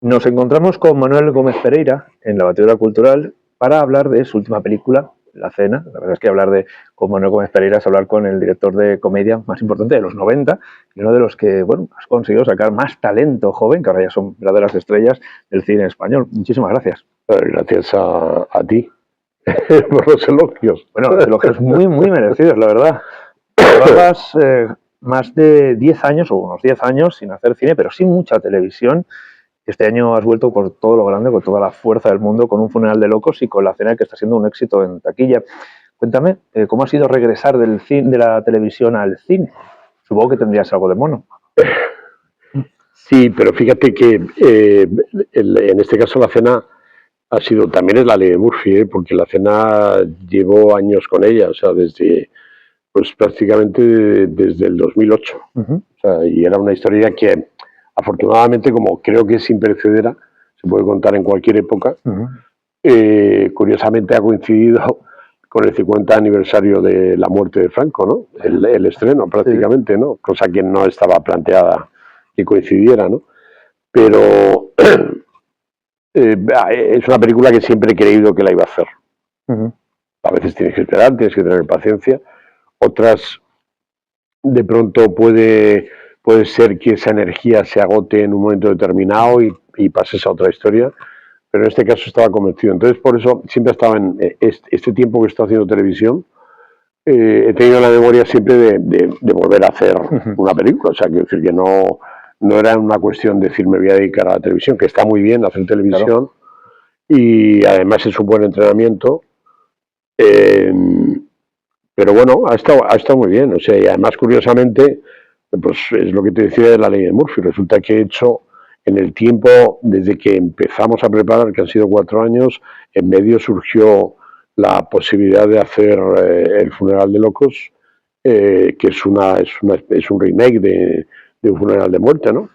Nos encontramos con Manuel Gómez Pereira en la Batidora Cultural para hablar de su última película, La Cena. La verdad es que hablar con Manuel Gómez Pereira es hablar con el director de comedia más importante de los 90 y uno de los que, bueno, has conseguido sacar más talento joven, que ahora ya son verdaderas estrellas del cine español. Muchísimas gracias. Gracias a ti por los elogios. Bueno, los elogios muy merecidos, la verdad. Llevabas más de 10 años, o unos 10 años, sin hacer cine, pero sin mucha televisión. Este año has vuelto por todo lo grande, con toda la fuerza del mundo, con Un funeral de locos y con La Cena, que está siendo un éxito en taquilla. Cuéntame, ¿cómo ha sido regresar de la televisión al cine? Supongo que tendrías algo de mono. Sí, pero fíjate que en este caso La Cena ha sido, también es la ley de Murphy, porque La Cena llevo años con ella, o sea, pues prácticamente desde el 2008. O sea, y era una historia que, afortunadamente, como creo que es imperecedera, se puede contar en cualquier época, curiosamente ha coincidido con el 50 aniversario de la muerte de Franco, ¿no? El estreno, prácticamente, ¿no? Cosa que no estaba planteada que coincidiera, ¿no? Pero es una película que siempre he creído que la iba a hacer. A veces tienes que esperar, tienes que tener paciencia. Otras, de pronto puede ser que esa energía se agote en un momento determinado y pases a otra historia, pero en este caso estaba convencido. Entonces, por eso siempre estaba en este tiempo que estoy haciendo televisión, he tenido la memoria siempre de volver a hacer una película. O sea, quiero decir que no era una cuestión de decir me voy a dedicar a la televisión, que está muy bien hacer televisión, claro, y además es un buen entrenamiento. Pero bueno, ha estado muy bien, o sea, y además curiosamente, pues es lo que te decía de la ley de Murphy. Resulta que he hecho en el tiempo, desde que empezamos a preparar, que han sido 4 años, en medio surgió la posibilidad de hacer El funeral de locos, que es un remake de Un funeral de muerte, ¿no?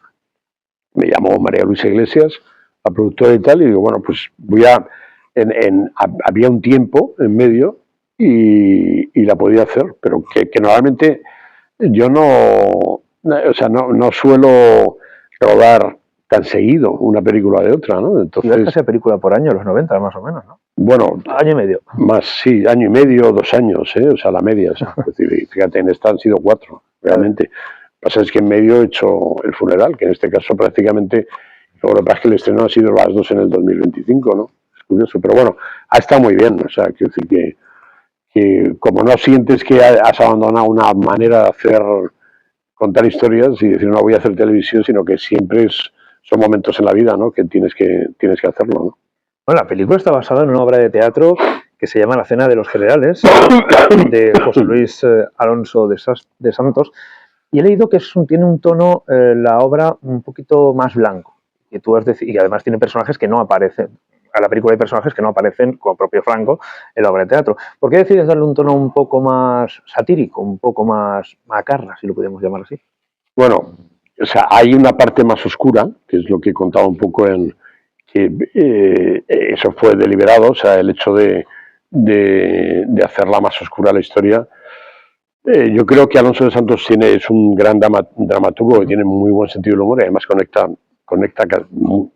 Me llamó María Luisa Iglesias, la productora y tal, y digo, bueno, pues había un tiempo en medio y la podía hacer, pero que normalmente yo no suelo rodar tan seguido una película de otra, ¿no? Entonces, ibas casi a película por año, los 90 más o menos, ¿no? Bueno, año y medio. Más, sí, año y medio, 2 años, o sea, la media. O sea, es decir, fíjate, en esta han sido 4, realmente. Lo que pasa es que en medio he hecho El funeral, que en este caso prácticamente, lo que pasa es que el estreno ha sido las 2 en el 2025, ¿no? Es curioso, pero bueno, ha estado muy bien, o sea, quiero decir que como no sientes que has abandonado una manera de contar historias y decir no voy a hacer televisión, sino que siempre son momentos en la vida, ¿no? Que tienes que hacerlo, ¿no? Bueno, la película está basada en una obra de teatro que se llama La Cena de los Generales, de José Luis Alonso de Santos, y he leído que tiene un tono, la obra, un poquito más blanco, y además tiene personajes que no aparecen. A la película hay personajes que no aparecen, como propio Franco, en la obra de teatro. ¿Por qué decides darle un tono un poco más satírico, un poco más macarra, si lo podemos llamar así? Bueno, o sea, hay una parte más oscura, que es lo que he contado un poco que eso fue deliberado, o sea, el hecho de hacerla más oscura la historia. Yo creo que Alonso de Santos es un gran dramaturgo que tiene muy buen sentido del humor y además conecta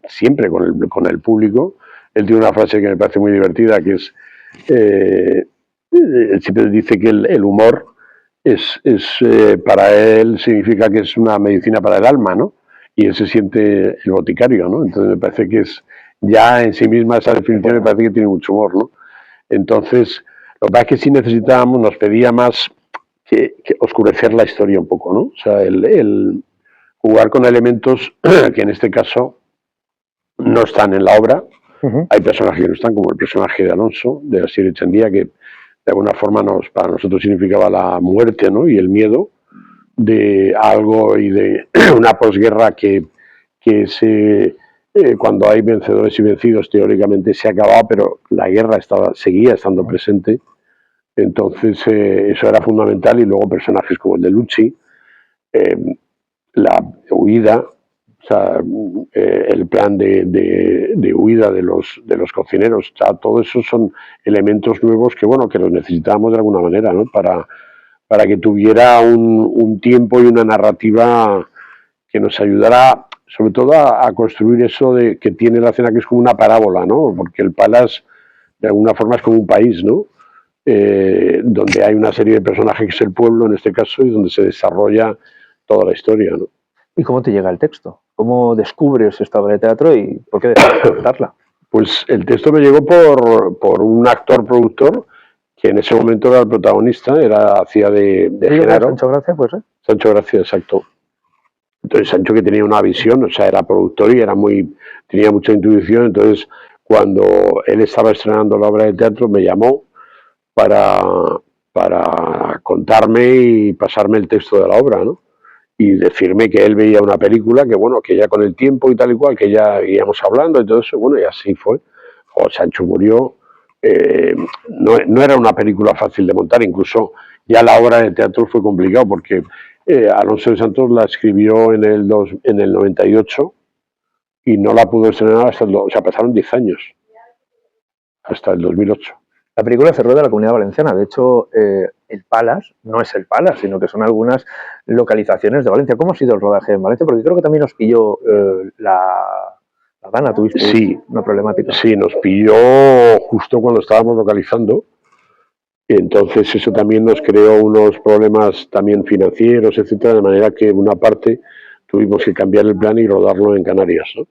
siempre con el público. Él tiene una frase que me parece muy divertida, que es, él siempre dice que el humor para él significa que es una medicina para el alma, ¿no? Y él se siente el boticario, ¿no? Entonces me parece que ya en sí misma esa definición me parece que tiene mucho humor, ¿no? Entonces, lo que pasa es que sí nos pedía más que oscurecer la historia un poco, ¿no? O sea, el jugar con elementos que en este caso no están en la obra. Hay personajes que no están, como el personaje de Alonso, de Asier Echandía, que de alguna forma para nosotros significaba la muerte, ¿no? Y el miedo de algo y de una posguerra que cuando hay vencedores y vencidos teóricamente se acababa, pero la guerra seguía estando presente. Entonces eso era fundamental. Y luego personajes como el de Lucci, la huida, o sea, el plan de huida de los cocineros, o sea, todo eso son elementos nuevos que, bueno, que los necesitábamos de alguna manera, ¿no? Para para que tuviera un tiempo y una narrativa que nos ayudara sobre todo a construir eso de que tiene la escena, que es como una parábola, ¿no? Porque el Palace de alguna forma es como un país, ¿no? Donde hay una serie de personajes que es el pueblo en este caso y donde se desarrolla toda la historia, ¿no? ¿Y cómo te llega el texto? ¿Cómo descubres esta obra de teatro y por qué decides adaptarla? Pues el texto me llegó por un actor productor que en ese momento era el protagonista, hacía de Genaro. Sancho Gracia, pues, Sancho Gracia, exacto. Entonces Sancho, que tenía una visión, o sea, era productor y tenía mucha intuición. Entonces, cuando él estaba estrenando la obra de teatro, me llamó para, para contarme y pasarme el texto de la obra, ¿no? Y decirme que él veía una película, que bueno, que ya con el tiempo y tal y cual, que ya íbamos hablando y todo eso, bueno, y así fue. O Sancho murió, no era una película fácil de montar, incluso ya la obra de teatro fue complicado porque Alonso de Santos la escribió en el 98 y no la pudo estrenar o sea, pasaron 10 años, hasta el 2008. La película se rueda en la Comunidad Valenciana. De hecho, el Palace no es el Palace, sino que son algunas localizaciones de Valencia. ¿Cómo ha sido el rodaje en Valencia? Porque creo que también nos pilló la gana, tuviste una problemática. Sí, nos pilló justo cuando estábamos localizando. Entonces eso también nos creó unos problemas también financieros, etcétera, de manera que una parte tuvimos que cambiar el plan y rodarlo en Canarias, ¿no?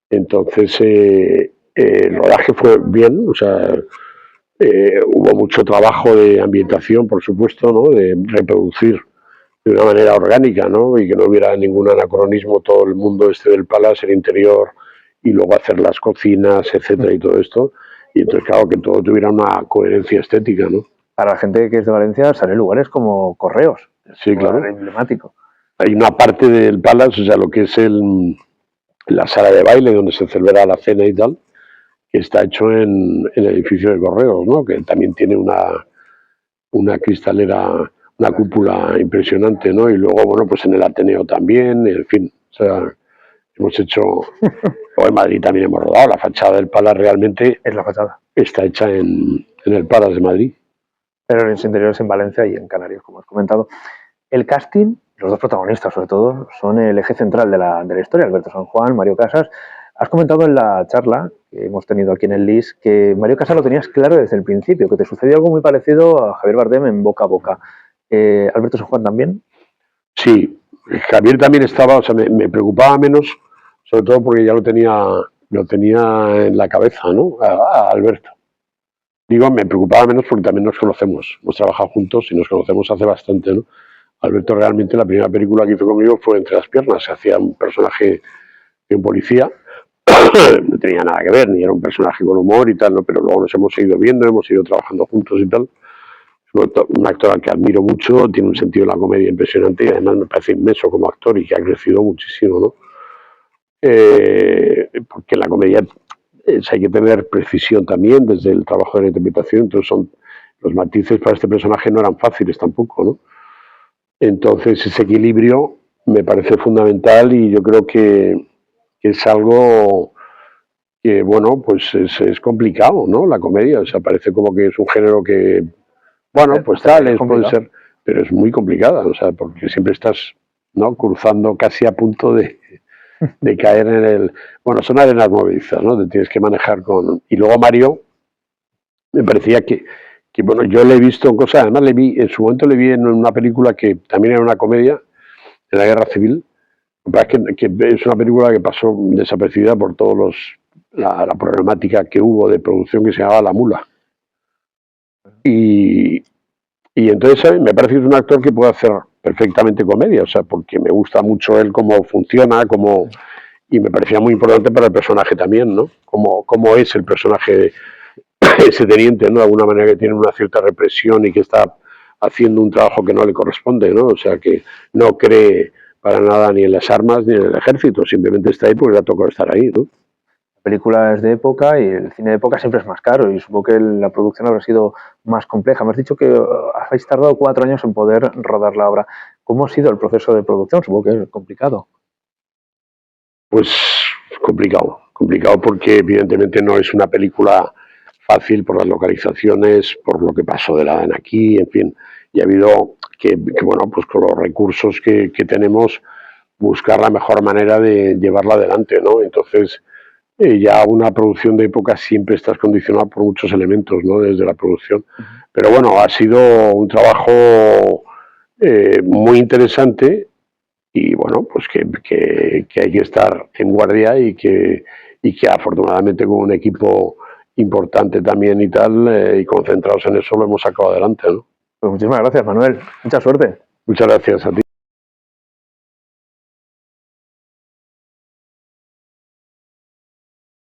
Entonces el rodaje fue bien, o sea, hubo mucho trabajo de ambientación, por supuesto, ¿no? De reproducir de una manera orgánica, ¿no? Y que no hubiera ningún anacronismo, todo el mundo del Palace, el interior, y luego hacer las cocinas, etcétera, y todo esto. Y entonces, claro, que todo tuviera una coherencia estética, ¿no? Para la gente que es de Valencia, salen lugares como Correos. Sí, claro. Emblemático. Hay una parte del Palace, o sea, lo que es la sala de baile donde se celebra la cena y tal, que está hecho en el edificio de Correos, ¿no? Que también tiene una cristalera, una cúpula impresionante, ¿no? Y luego, bueno, pues en el Ateneo también, en fin, o sea, hemos hecho, o en Madrid también hemos rodado, la fachada del Palace realmente es la fachada. Está hecha en el Palace de Madrid. Pero en los interiores en Valencia y en Canarias, como has comentado. El casting, los dos protagonistas sobre todo, son el eje central de la historia, Alberto San Juan, Mario Casas. Has comentado en la charla que hemos tenido aquí en el LIS que Mario Casas lo tenías claro desde el principio, que te sucedió algo muy parecido a Javier Bardem en Boca a Boca. ¿Alberto San Juan también? Sí, Javier también estaba, o sea, me preocupaba menos, sobre todo porque ya lo tenía en la cabeza, ¿no? A Alberto. Digo, me preocupaba menos porque también nos conocemos, hemos trabajado juntos y nos conocemos hace bastante, ¿no? Alberto realmente la primera película que hizo conmigo fue Entre las piernas, hacía un personaje de un policía, no tenía nada que ver, ni era un personaje con humor y tal, ¿no? Pero luego nos hemos ido viendo, hemos ido trabajando juntos y tal. Un actor al que admiro mucho, tiene un sentido de la comedia impresionante y además me parece inmenso como actor y que ha crecido muchísimo, ¿no? Porque en la comedia hay que tener precisión también desde el trabajo de la interpretación, entonces los matices para este personaje no eran fáciles tampoco, ¿no? Entonces ese equilibrio me parece fundamental y yo creo que es algo que, bueno, pues es complicado, ¿no? La comedia, o sea, parece como que es un género que, bueno, pues tal, puede ser, pero es muy complicada, o sea, porque siempre estás, ¿no? Cruzando casi a punto de caer en el... Bueno, son arenas movedizas, ¿no? Te tienes que manejar con... Y luego Mario, me parecía que bueno, yo le he visto cosas, además en su momento le vi en una película que también era una comedia, de la Guerra Civil, que es una película que pasó desapercibida por todos la problemática que hubo de producción, que se llamaba La Mula. Y entonces, ¿sabes? Me parece que es un actor que puede hacer perfectamente comedia, o sea, porque me gusta mucho él cómo funciona, y me parecía muy importante para el personaje también, ¿no? Cómo es el personaje ese teniente, ¿no? De alguna manera que tiene una cierta represión y que está haciendo un trabajo que no le corresponde, ¿no? O sea, que no cree para nada ni en las armas ni en el ejército, simplemente está ahí porque le ha tocado estar ahí, ¿no? La película es de época y el cine de época siempre es más caro y supongo que la producción habrá sido más compleja. Me has dicho que habéis tardado 4 años en poder rodar la obra. ¿Cómo ha sido el proceso de producción? Supongo que es complicado. Pues complicado porque evidentemente no es una película fácil por las localizaciones, por lo que pasó de la aquí, en fin, y ha habido que bueno, pues con los recursos que tenemos, buscar la mejor manera de llevarla adelante, ¿no? Entonces, ya una producción de época siempre estás condicionado por muchos elementos, ¿no? Desde la producción. Pero bueno, ha sido un trabajo muy interesante y bueno, pues que hay que estar en guardia y que afortunadamente con un equipo importante también y tal, y concentrados en eso lo hemos sacado adelante, ¿no? Pues muchísimas gracias, Manuel. Mucha suerte. Muchas gracias a ti.